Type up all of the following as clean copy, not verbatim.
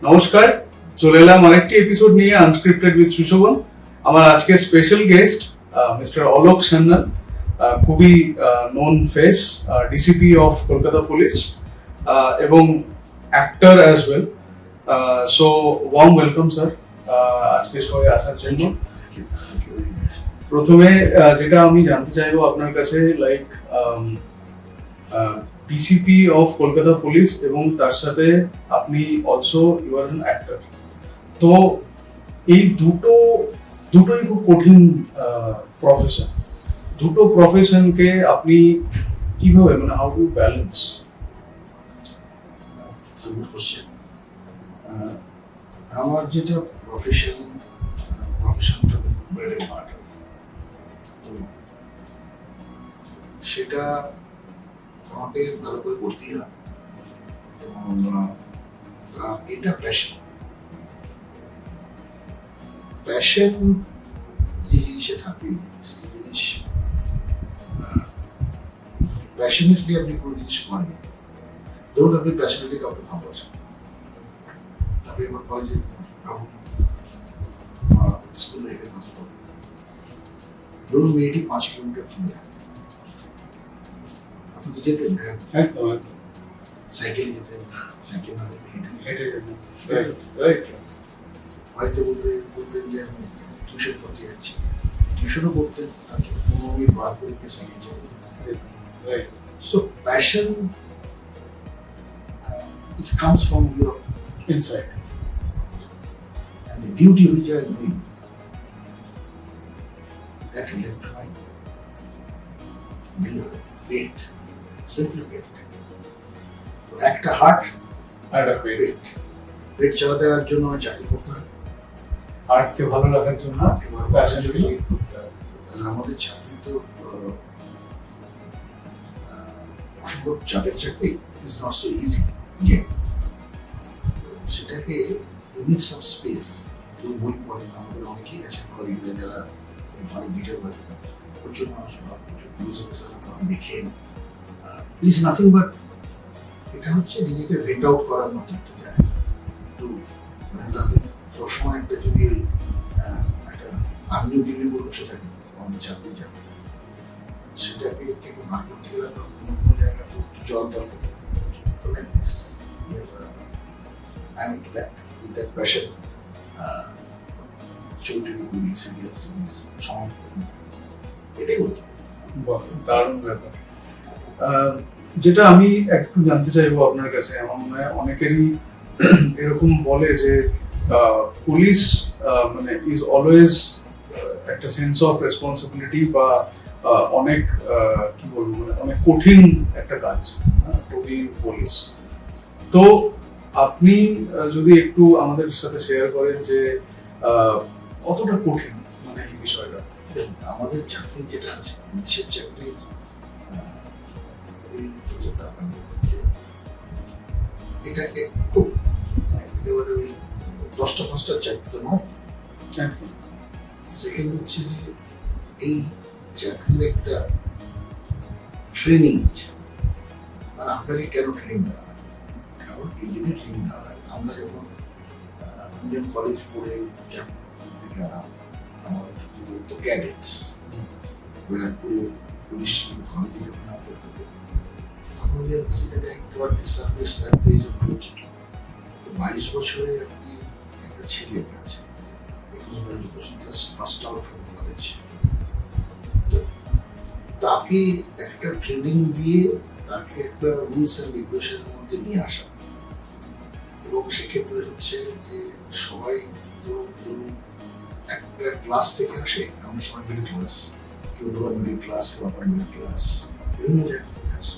নমস্কার, চলে এলাম আরেকটি এপিসোড নিয়ে আনস্ক্রিপ্টেড উইথ সুশোভন। আমার আজকে special guest mister Alok Sanyal, খুবই known face, DCP of Kolkata police এবং actor as well. So warm welcome sir আজকে শোয়ে আসার জন্য। প্রথমে যেটা আমি জানতে চাইবো আপনার কাছে, like DCP of Kolkata police এবং তার সাথে আপনি also you are an actor, তো এই দুটোই খুব কঠিন প্রফেশন। দুটো প্রফেশনকে আপনি কিভাবে, মানে হাউ ডু ব্যালেন্স? আমার যেটা প্রফেশনটা ব্রেড এন্ড বাটার, তো সেটা আমাকে ভালো করে করতেই হয় এবং এটা প্যাশন যে জিনিসে থাকে সেই জিনিস প্যাশনেটলি আপনি কোনো জিনিস করেন। ধরুন আপনি প্যাশনেটলি কাউকে ভালোবাসেন, আপনি আমার কলেজে স্কুল লাইফের কথা বলেন, ধরুন মেয়েটি 5 কিলোমিটার দূরে থাকে, আপনি তো যেতেন সাইকেলে যেতেন, সাইকেল না বাড়িতে বলতেন যে আমি টিউশন করতে যাচ্ছি, টিউশনও করতেন, তাতে 15 মিনিট বার করে সাইকেল চালাতেন। So passion, it comes from your inside, and the duty which I am doing, that electrifying, weight, simple weight. একটা হার্ট আর একটা পেট। পেট চালাতে দেওয়ার জন্য আমার চাকরি করতে হয়, হার্টকে ভালো রাখার জন্য প্যাশন ডেভেলপ করতে হয়। আমাদের চাকরি তো অসম্ভব চাপের চাকরি, is not so easy game. সেটাকে ইউনিট সাম স্পেস, কেউ বই পড়েন, আমাদের অনেকেই আছেন কলিগরা যারা ভালো গিটার বাজান, প্রচুর মানুষ প্রচুর পুলিশ অফিসার দেখেন, ইজ নাথিং বাট এটা হচ্ছে নিজেকে ভেন্ট আউট করার মতো একটা জায়গা। তো সবসময় একটা যদি একটা আর্মি দিল্লি বসে থাকে আমাদের চাকরি যাবে, সেটাকে থেকে বার করতে গেলে কোনো জায়গা জল দরকার। তো like this I am into that, with that passion. ছবি করি, সিরিয়াল সিরিজ, সং, এটাই বলতে দারুণ ব্যাপার। যেটা আমি একটু জানতে চাইবো আপনার কাছে, আমার মনে হয় অনেকেরই এরকম বলে যে পুলিশ মানে ইজ অলওয়েজ একটা সেন্স অফ রেসপন্সিবিলিটি বা অনেক কি বলবো, মানে অনেক কঠিন একটা কাজ টু বি পুলিশ। তো আপনি যদি একটু আমাদের সাথে শেয়ার করেন যে কতটা কঠিন মানে এই বিষয়টা। আমাদের চাকরি যেটা আছে, পুলিশের চাকরি এটাকে খুব একেবারে ওই 10টা 5টার চাকরি তো নয়। সেকেন্ড হচ্ছে যে এই চাকরির একটা ট্রেনিং আছে, আর আপনাকে কেন ট্রেনিং দেওয়া হয়, কারণ এই জন্য ট্রেনিং দেওয়া হয়। আমরা যখন কলেজ পড়ে চাকরি করতে গেলাম, আমাদের তো ক্যাডেটস ব্যারাকপুরে পুলিশ কলেজে যখন আমরা তখন সেটাকে একেবারে service at the age of 22, 22 বছরে আপনি একটা ছেলে আছে, 21-22 বছর, just passed out from college, তাকে একটা ট্রেনিং দিয়ে তাকে একটা রুলস অ্যান্ড রেগুলেশনের মধ্যে নিয়ে আসা। এবং সেক্ষেত্রে হচ্ছে যে সবাই তো ধরুন একটা ক্লাস থেকে আসে, এমন সময় মিডল ক্লাস, কেউ লোয়ার মিডল ক্লাস, কেউ আপার মিডল ক্লাস, বিভিন্ন জায়গা থেকে আসে।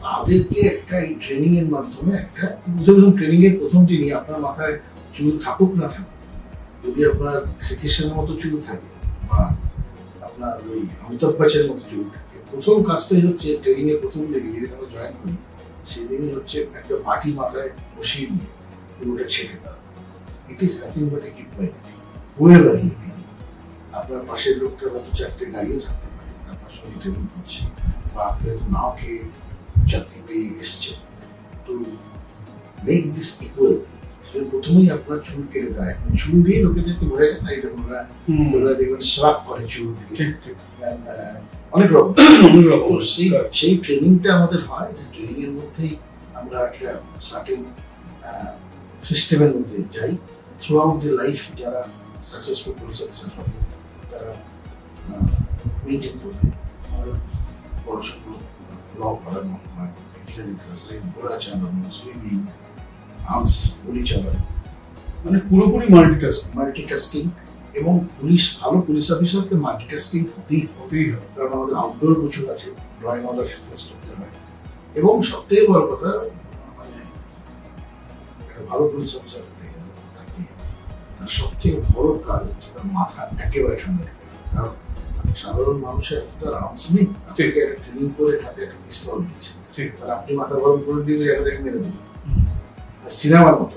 তাদেরকে একটা এই ট্রেনিং এর মাধ্যমে একটা ট্রেনিং এর প্রথম দিনই আপনার মাথায় চুল থাকুক না থাকুক, যদি আপনার শ্রীকৃষ্ণের মতো চুল থাকে বা আপনার ওই অমিতাভ বচ্চনের মতো চুল থাকে, প্রথম কাজটাই হচ্ছে ট্রেনিং এর প্রথম দিকে যেদিন আমরা জয়েন করি সেদিনই হচ্ছে একটা বাটি মাথায় বসিয়ে দিয়ে পুরোটা ছেড়ে দেওয়া। It is nothing but a equipment. Whoever you be, আপনার পাশের লোকটা হয়তো 4টে গাড়িও থাকতে পারে আপনার সঙ্গে ট্রেনিং করছে, বা আপনি হয়তো নাও খেয়ে চাকরি পেয়ে এসছে। তো মেক দিস ইকুয়াল যদি প্রথমেই আপনার চুল কেটে দেয়, এখন চুল দিয়ে লোকেদেরকে বোঝা যায় না, এটা ওরা দেখবেন শ্রাপ করে চুল দিয়ে। ঠিক ঠিক Then, অনেক রকম অনেক রকম তো সেই ট্রেনিংটা আমাদের হয়, যে ট্রেনিং এর মধ্যেই আমরা একটা সার্টেন সিস্টেমের মধ্যে যাই। থ্রু আউট দি লাইফ যারা সাকসেসফুল পুলিশ অফিসার হবে তারা মেনটেন করবে। আমাদের পড়াশোনা ল পড়ানো হয়, ফিজিক্যাল এক্সারসাইজ, ঘোড়া চালানো, সুইমিং, আর্মস, গুলি চালানো, মানে পুরোপুরি মাল্টিটাস্কিং মাল্টিটাস্কিং। এবং ভালো পুলিশ অফিসারকে মাল্টিটাস্কিং হতেই হবে, হতেই হবে। কারণ আমাদের আউটডোর প্রচুর আছে, ড্রয়িং অর্ডার ফেস করতে হয়। এবং সব থেকে বড় কথা, মানে একটা ভালো পুলিশ অফিসার হতে গেলে তাকে তার সব থেকে বড় কাজ হচ্ছে তার মাথা একেবারে ঠান্ডা রাখা। কারণ সাধারণ মানুষের এত তার আর্মস নেই, আপনাকে একটা ট্রেনিং করে হাতে একটা পিস্তল দিচ্ছে, ঠিক আর আপনি মাথা গরম করে দিয়ে একটা দেখে মেরে দেবেন। সিনেমার মতো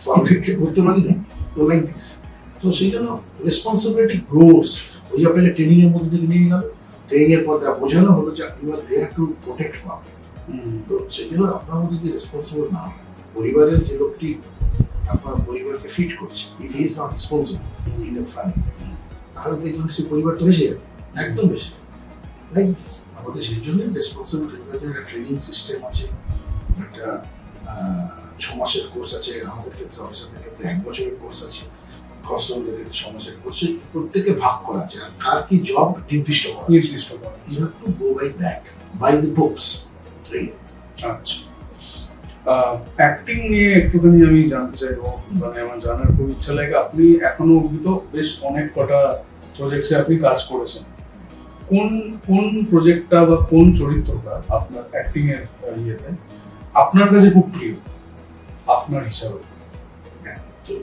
পাবলিককে করতে পারি না, তো লাইক দিস। তো সেই জন্য রেসপন্সিবিলিটি গ্রোস। ওই আপনাকে ট্রেনিং এর মধ্যে থেকে নিয়ে গেল, ট্রেনিং এর পর যা বোঝানো হলো যে you are there to protect public. তো সেই জন্য আপনার মধ্যে যদি রেসপন্সিবল না হয়, পরিবারের যে লোকটি আপনার পরিবারকে ফিট করছে, if he is not responsible in a family, তাহলে দেখবেন সেই পরিবার তো বেশি যাবে, একদম বেশি লাইক দিস। আমাদের সেই জন্য রেসপন্সিবিলিটি একটা ট্রেনিং সিস্টেম আছে, একটা 6 মাসের কোর্স আছে, আমাদের ক্ষেত্রে অফিসারদের ক্ষেত্রে 1 বছরের কোর্স আছে, কনস্টেবলদের ক্ষেত্রে 6 মাসের কোর্স। প্রত্যেকে ভাগ করা আছে, আর কার কি জব নির্দিষ্ট করা আছে। নির্দিষ্ট করা। You have to go by that, by the books. আচ্ছা, অ্যাক্টিং নিয়ে একটুখানি আমি জানতে চাইবো, মানে আমার জানার খুব ইচ্ছা লাগে। আপনি এখনো অবধি তো বেশ অনেক কটা প্রজেক্টসে আপনি কাজ করেছেন, কোন কোন প্রজেক্টটা বা কোন চরিত্রটা আপনার অ্যাক্টিং এর ইয়েতে আপনার কাছে খুব প্রিয়, আপনার হিসাবে? তো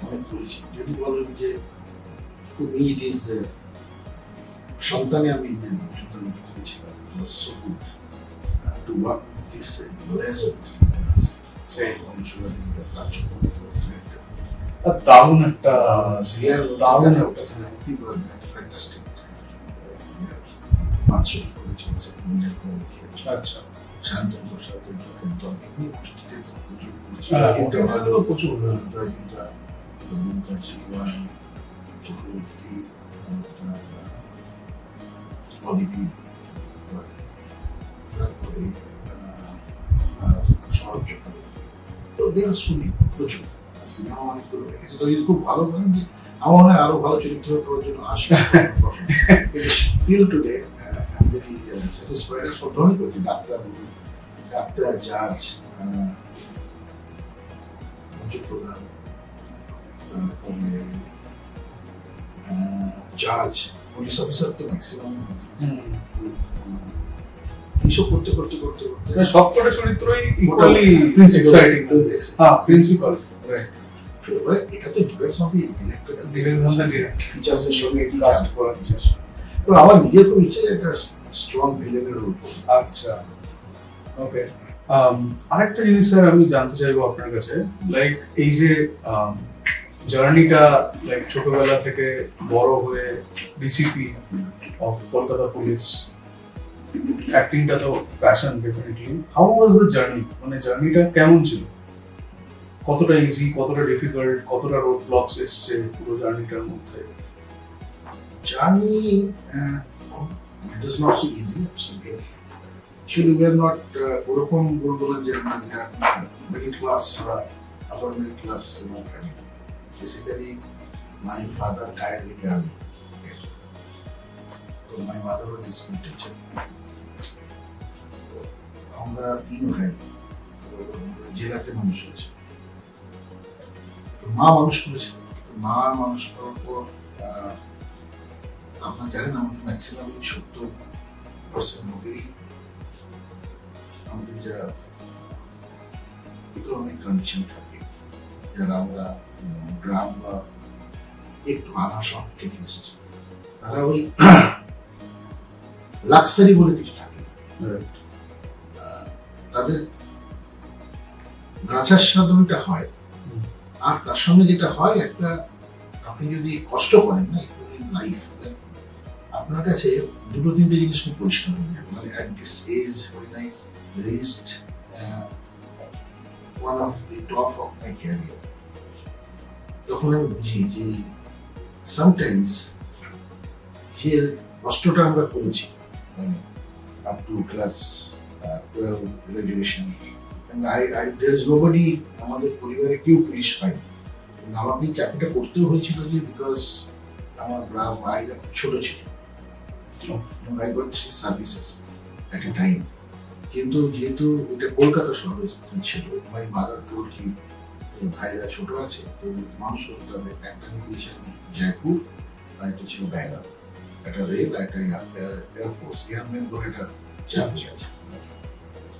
অনেক করেছি, যদি বলেন যে for me it is সন্তানে আমি সন্তান করেছিলাম, it was so good to work with this legend, সেই অনুশীলন দারুণ একটা দারুণ দারুণ একটা একটা ফ্যান্টাস্টিক মানসিক করেছেন সেকেন্ডের পর। আচ্ছা, শান্তনু সাথে দল প্রচুর করেছি, প্রচুর জয়দীপদা, মুখার্জি, চক্রবর্তী, অদিতি, তারপরে সৌরভ চক্রবর্তী। তো দেয়ার শুনি প্রচুর সিনেমা অনেক করে রেখেছে। তো এই খুব ভালো করেন যে আমার মনে হয় আরো ভালো চরিত্র করার জন্য আসবে। স্টিল টুডে আমি যদি স্যাটিসফাইড সব ধরনের করেছি, ডাক্তার, জাজ, প্রধান, তারপরে জাজ, পুলিশ অফিসার তো ম্যাক্সিমাম এইসব করতে করতে করতে করতে সবকটা চরিত্রই ইকুয়ালি এক্সাইটিং। হ্যাঁ, প্রিন্সিপাল, এটা তো ডিপেন্ডস অন ডিরেক্টর ফিচার্সের সঙ্গে কি কাস্ট করার চেষ্টা। তো আমার নিজের খুব ইচ্ছে একটা স্ট্রং ভিলেনের রোল। আচ্ছা, ওকে। আরেকটা জিনিস স্যার আমি জানতে চাইবো আপনার কাছে, লাইক এই যে জার্নিটা, লাইক ছোটবেলা থেকে বড় হয়ে ডিসিপি অফ কলকাতা পুলিশ, অ্যাক্টিংটা তো passion definitely. How was the journey, মানে জার্নিটা কেমন ছিল? কতটা ইজি, কতটা ডিফিকাল্ট, কতটা রোড ব্লকস এসছে পুরো জার্নিটার মধ্যে? Journey it is not so easy. Actually, we are not ওরকম বলবো না যে মিডল ক্লাস বা upper middle class family. Basically my father died in army, তো my mother was a school teacher. আমরা 3 ভাই জেলাতে মানুষ হয়েছে। মা মানুষ করেছে, মা মানুষ করার পর আপনারা জানেন আমাদের ম্যাক্সিমাম 70% লোকেরই আমাদের যা ইকোনমিক কন্ডিশন থাকে, যারা আমরা গ্রাম বা একটু আধা শহর থেকে এসেছি, তারা ওই লাক্সারি বলে কিছু থাকে, তাদের গাছার সাধনটা হয়। আর তার সঙ্গে যেটা হয়, একটা আপনি যদি কষ্ট করেন না লাইফ, আপনার কাছে 2-3টে জিনিস খুব পরিষ্কার হয়ে যাবে। মানে at this age when I reached one of the top of my career. তখন আমি বুঝি যে sometimes যে কষ্টটা আমরা করেছি মানে up to class 12 graduation and I there is nobody আমাদের পরিবারে কেউ পুলিশ পায়নি আমাকে চাকরিটা করতেও হয়েছিল যে বিকজ আমার ভাইরা খুব ছোট ছিল I got 3 services at a time কিন্তু যেহেতু এটা কলকাতা শহরে ছিল my mother told him ভাইরা ছোট আছে তো মানুষ করতে হবে একটা নিয়ে জয়পুর আর এটা ছিল ব্যাঙ্গালোর একটা রেল একটা এয়ারফোর্স এয়ারম্যান বলে একটা চাকরি আছে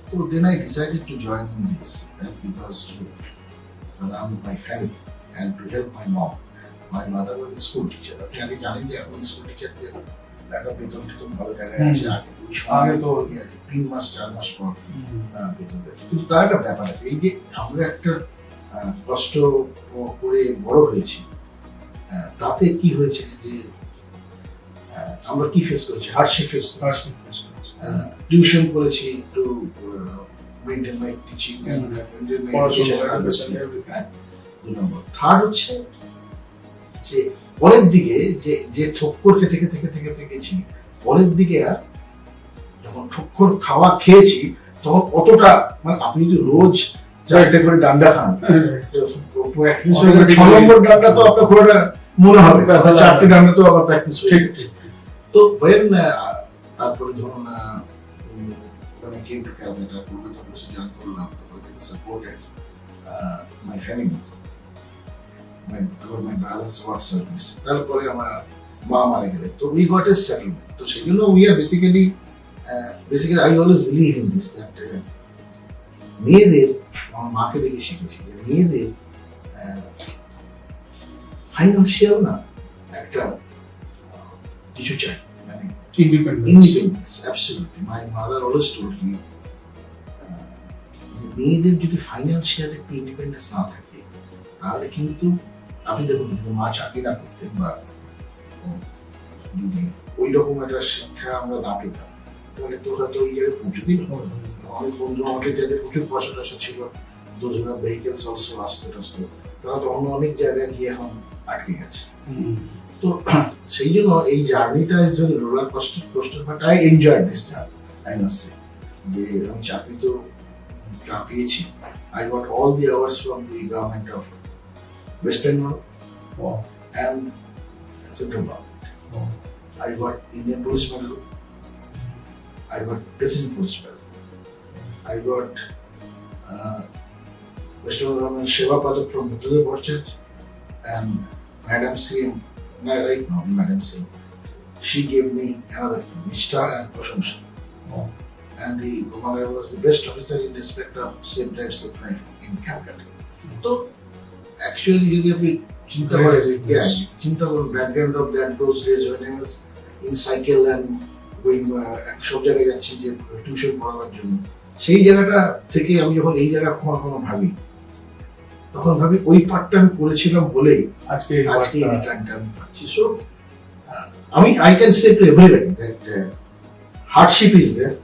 তো then I decided to join in this and because to around my family and to help my mom. My mother was a school teacher. আপনি জানেন যে এখন স্কুল টিচারদের একটা বেতন টেতন ভালো জায়গায় আছে আগে তো 3 মাস 4 মাস পর বেতন দেয় কিন্তু তার একটা ব্যাপার আছে এই যে আমরা একটা কষ্ট করে বড় হয়েছি তাতে কি হয়েছে যে আমরা কি ফেস করেছি হার্ডশিপ ফেস করেছি টিউশন করেছি to maintain my teaching and maintain my education third হচ্ছে যে পরের দিকে যে ঠক্কর খেতেছি পরের দিকে আর যখন ঠক্কর খাওয়া খেয়েছি তখন অতটা মানে আপনি যদি রোজ চারটে করে ডান্ডা খান 6 নম্বর ডান্ডা তো আপনার পুরোটা মনে হবে চারটে ডান্ডা তো আবার প্র্যাকটিস হয়ে গেছে তো when তারপরে ধরুন when I came to Calcutta Kolkata পুলিশে জয়েন করলাম তারপরে থেকে supported my family my brother's work service তারপরে আমার মা মারা গেলে তো we got a settlement তো সেই জন্য we are basically I always believe in this that মেয়েদের আমার মাকে দেখে শিখেছি মেয়েদের ফাইন্যান্সিয়াল না একটা কিছু চাই মানে independence absolutely my mother always told me মেয়েদের যদি ফাইন্যান্সিয়াল একটু ইন্ডিপেন্ডেন্স না থাকে তাহলে কিন্তু আপনি দেখুন মা চাকরি না করতেন বা যদি ওই রকম একটা শিক্ষা আমরা না পেতাম তাহলে তো হয়তো ওই জায়গায় পৌঁছতেই অনেক বন্ধু আমাদের যাদের প্রচুর পয়সা টয়সা ছিল দোজনা ভেহিকেলস অলসো আসতে টাসতে তারা তো অনেক জায়গায় গিয়ে এখন আটকে গেছে তো সেই জন্য এই জার্নিটা is very roller coaster but I enjoy this journey I must say যে আমি চাকরি তো পেয়েছি I got all the hours from the government of West Bengal and Central Government. I got Indian Police Medal. I got President Police Medal. I got West Bengal Government Sheva Padak from Buddhadev Orchard and Madam CM, right now Madam CM, she gave me another Nishta and Prashamsa. And the Gomara was the best officer in respect of same types of life in Calcutta. So actually you get me chinta kore background of that those days when I was in cycle and going সব জায়গায় যাচ্ছি যে tuition পড়াবার জন্য সেই জায়গাটা থেকে আমি যখন এই জায়গা কখনো ভাবি তখন ভাবি ওই পার্টটা আমি করেছিলাম বলেই আজকে এই রিটার্নটা আমি পাচ্ছি সো আমি I can say to everybody that hardship is there.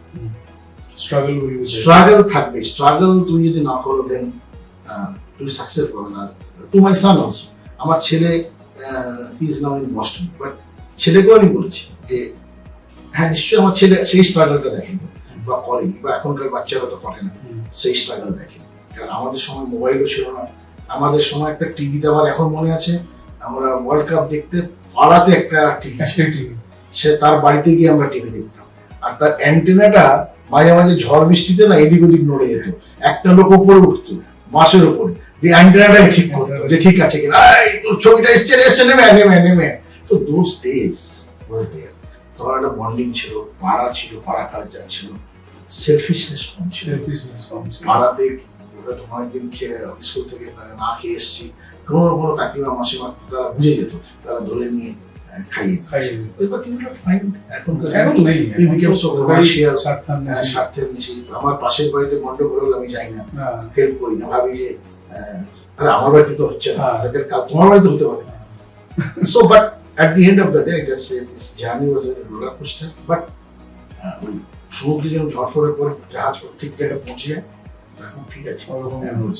Struggle থাকবে স্ট্রাগল তুমি যদি না করো দেন তুমি সাকসেস পাবে না টু মাই সান অলসো আমার ছেলে he is now in Boston but ছেলেকেও আমি বলেছি যে হ্যাঁ নিশ্চয়ই আমার ছেলে সেই স্ট্রাগলটা দেখেন বা করেনি বা এখনকার বাচ্চারা তো করে না সেই স্ট্রাগল দেখে কারণ আমাদের সময় মোবাইলও ছিল না আমাদের সময় একটা টিভিতে আমার এখন মনে আছে আমরা ওয়ার্ল্ড কাপ দেখতে পাড়াতে একটা টিভি সে তার বাড়িতে গিয়ে আমরা টিভি দেখতাম আর তার অ্যান্টেনাটা মাঝে মাঝে ঝড় বৃষ্টিতে না এদিক ওদিক নড়ে যেত একটা লোক উপরে উঠতো বাসের উপরে দিয়ে অ্যান্টেনাটাকে ঠিক করতো যে ঠিক আছে কিনা তোর ছবিটা এসছে নেমে তো দোজ ডেজ ওয়াজ দেয়ার তখন একটা বন্ডিং ছিল পাড়া কালচার ছিল সেলফিশনেস কম ছিল পাড়াতে অনেকদিন খেয়ে স্কুল থেকে না খেয়ে এসছি কোনো কাকিমা মাসিমা তারা বুঝে যেত তারা ধরে নিয়ে আমার পাশের বাড়িতে গন্ডগোল আমি যাই না হেল্প করি না ভাবি যে আমার বাড়িতে তো হচ্ছে না তোমার বাড়িতে হতে পারে so but at the end of the day I can say this journey was a roller coaster but সমুদ্রে যেন ঝড় পড়ার পর জাহাজ ঠিক জায়গায় পৌঁছে যায় এখন ঠিক আছে, ওরকম very good.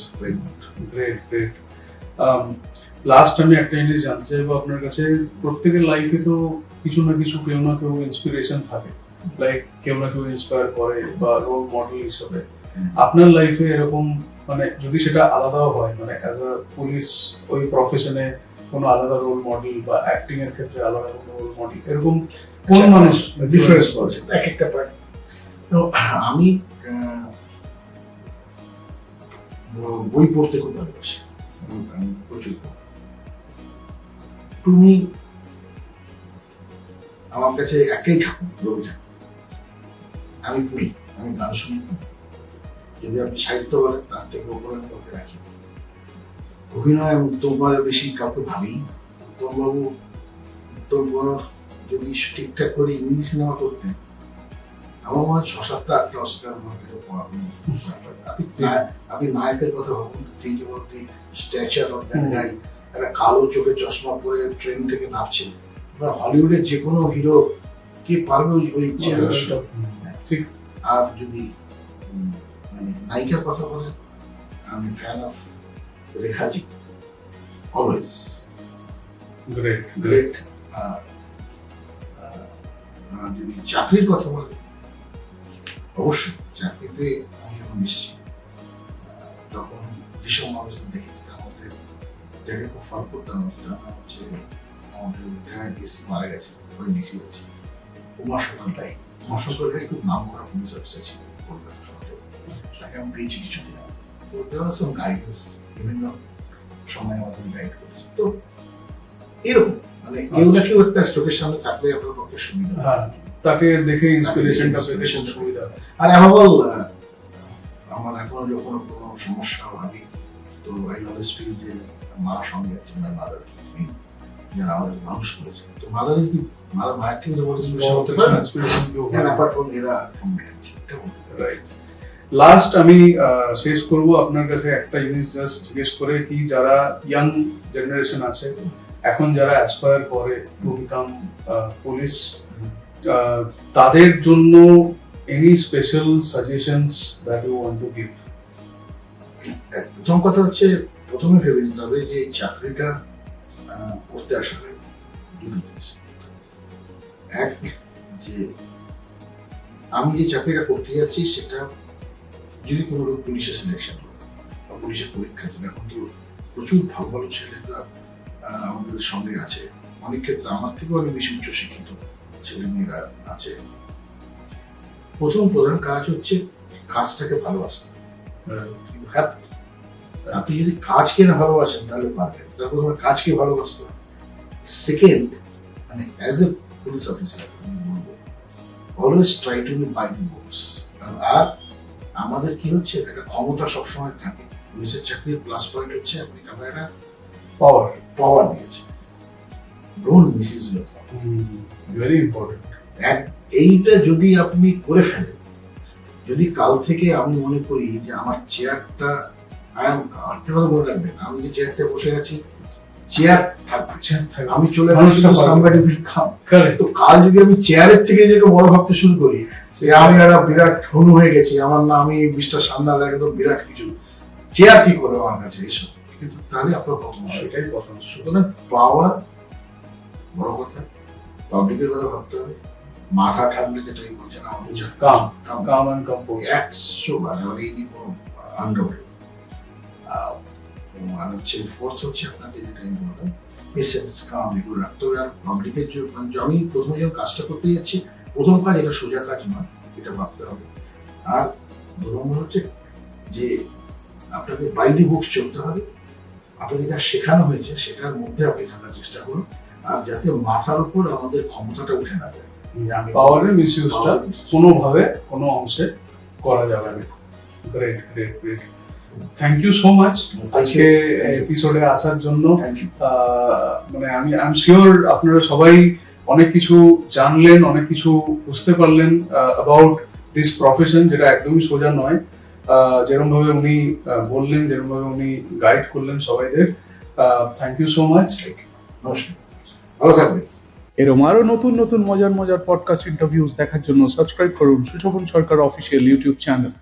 Great great. Last আমি একটা জিনিস জানতে চাইবো আপনার কাছে, প্রত্যেকের লাইফে তো কিছু না কিছু কেউ না কেউ ইন্সপিরেশন থাকে, লাইক কেউ না কেউ ইন্সপায়ার করে বা রোল মডেল হিসেবে। আপনার লাইফে এরকম মানে যদি সেটা আলাদাও হয়, মানে অ্যাজ আ পুলিশ ওই প্রফেশনে কোনো আলাদা রোল মডেল বা অ্যাক্টিং এর ক্ষেত্রে আলাদা কোনো রোল মডেল, এরকম কোন মানুষ ডিফারেন্স করছে এক একটা পার্ট। আমি বই পড়তে খুব ভালোবাসি, আমি প্রচুর পড়ি। তুমি আমার কাছে একটাই ঠাকুর, রবি ঠাকুর। আমি পড়ি, আমি গান শুনি। যদি আপনি সাহিত্য বলেন তার থেকে ওপরে আমি কাউকে রাখি। অভিনয় আমি উত্তম কুমারের বেশি কাউকে ভাবি। উত্তমবাবু উত্তম কুমার যদি ঠিকঠাক করে ইংরেজি সিনেমা করতেন, আমার মনে হয় 6-7-8টা অস্কার আপনি নায়কের কথা ভাবুন, think about the stature of that guy. একটা কালো চোখে চশমা পরে ট্রেন থেকে নামছে। হলিউডের যে কোনো হিরো কে পারবে ওই চেহারা? আর যদি মানে নায়িকার কথা বলেন, আমি fan of Rekhaji, always great great. যদি চাকরির কথা বলেন, অবশ্যই চাকরিতে আমি যখন এসেছি তখন যেসব মানুষদের দেখেছি তার মধ্যে যাকে খুব ফল করতাম হচ্ছে আমাদের রিটায়ার্ড ডিসি মারা গেছে, ওই ডিসি হচ্ছে উমাশঙ্কর রায়। উমাশঙ্কর রায় খুব নাম করা পুলিশ অফিসার ছিল কলকাতা শহরে। তাকে আমি পেয়েছি কিছুদিন আগে। তো দেওয়ার সাম গাইডেন্স, বিভিন্ন সময় আমাদের গাইড করেছে। তো এরকম মানে কেউ না কেউ একটা চোখের সামনে থাকলে আপনার পক্ষে সুবিধা। হ্যাঁ, তাকে দেখে ইন্সপিরেশনটা পেতে খুব সুবিধা। আর এমন আমার এখন যখন কোনো সমস্যা ভাবি, তো আই অলওয়েজ ফিল যে মার সঙ্গে আছে, মাই মাদার, যারা আমাদের মানুষ করেছে। তো মাদার ইজ দি মায়ের থেকে যেমন ইন্সপিরেশন হতে পারে, অ্যাপার্ট ফ্রম এরা সঙ্গে আছে, এটা বলতে পারি। রাইট। লাস্ট আমি শেষ করব আপনার কাছে একটা জিনিস জাস্ট জিজ্ঞেস করে, কি যারা ইয়াং জেনারেশন আছে এখন, যারা অ্যাসপায়ার করে টু বিকাম পুলিশ, তাদের জন্য any special suggestions that you want to give? প্রথম কথা হচ্ছে, প্রথমে ভেবে নিতে হবে যে এই চাকরিটা করতে আসলে দুটো জিনিস। এক, যে আমি যে চাকরিটা করতে যাচ্ছি সেটা যদি কোনো পুলিশের সিলেকশন হয় বা পুলিশের পরীক্ষা, এখন তো প্রচুর ভালো ভালো ছেলেরা আমাদের সঙ্গে আছে, অনেক ক্ষেত্রে আমার থেকেও অনেক বেশি উচ্চশিক্ষিত ছেলেমেয়েরা আছে। প্রথম প্রধান কাজ হচ্ছে কাজটাকে ভালোবাসতে। আপনি যদি কাজকে না ভালোবাসেন তাহলে পারবেন। তার প্রথমে কাজকে ভালোবাসতে হবে। সেকেন্ড, মানে অ্যাজ এ পুলিশ অফিসার আমি বলবো, always try to be by the books. আর আমাদের কি হচ্ছে, একটা ক্ষমতা সবসময় থাকে। পুলিশের চাকরির প্লাস পয়েন্ট হচ্ছে আপনি একটা পাওয়ার দিয়েছে, don't misuse it. Very important. এইটা যদি আপনি করে ফেলেন, যদি কাল থেকে আমি মনে করি যে আমার চেয়ারটা, আপনি কথা মনে রাখবেন, আমি যে চেয়ারটা বসে আছি, চেয়ার থাকবে, আমি চলে গেছি সামবাডি উইল কাম। তো কাল যদি আমি চেয়ারের থেকে নিজেকে বড় ভাবতে শুরু করি, সে আমি একটা বিরাট হনু হয়ে গেছি, আমার না আমি এই বিষটা সামনে লাগে তো বিরাট কিছু, চেয়ার কি করবে আমার কাছে এইসব, কিন্তু তাহলে আপনার প্রথম সেটাই পছন্দ। সুতরাং পাওয়ার বড় কথা, পাবলিকের কথা ভাবতে হবে, মাথা ঠান্ডা, যেটাই বলছেন আমাদের 100 বার এই নিয়ে কোনো আন্ডারওয়ে। আর হচ্ছে ফোর্থ হচ্ছে আপনাকে যেটা আমি বললাম, পেশেন্স, কাম, এগুলো রাখতে হবে। আর পাবলিকের আমি প্রথমে যখন কাজটা করতে যাচ্ছি, প্রথম কাজ এটা সোজা কাজ নয়, এটা ভাবতে হবে। আর দু নম্বর হচ্ছে যে আপনাকে বাই দি বুকস চলতে হবে। আপনাকে যা শেখানো হয়েছে সেটার মধ্যে আপনি থাকার চেষ্টা করুন, আর যাতে মাথার উপর আমাদের ক্ষমতাটা উঠে না যায়। পাওয়ারের মিসইউজটা কোনোভাবে কোনো অংশে করা যাবে না। Great great great, thank you so much আজকে এপিসোডে আসার জন্য। মানে আমি আই এম শিওর আপনারা সবাই অনেক কিছু জানলেন, অনেক কিছু বুঝতে পারলেন অ্যাবাউট দিস প্রফেশন, যেটা একদমই সোজা নয়। যেরকম ভাবে উনি বললেন, যেরকম ভাবে উনি গাইড করলেন সবাইদের, থ্যাংক ইউ সো মাচ। নমস্কার, ভালো থাকবেন। এরকম আরো নতুন নতুন মজার মজার পডকাস্ট ইন্টারভিউজ দেখার জন্য সাবস্ক্রাইব করুন সুশোভন সরকার অফিসিয়াল ইউটিউব চ্যানেল।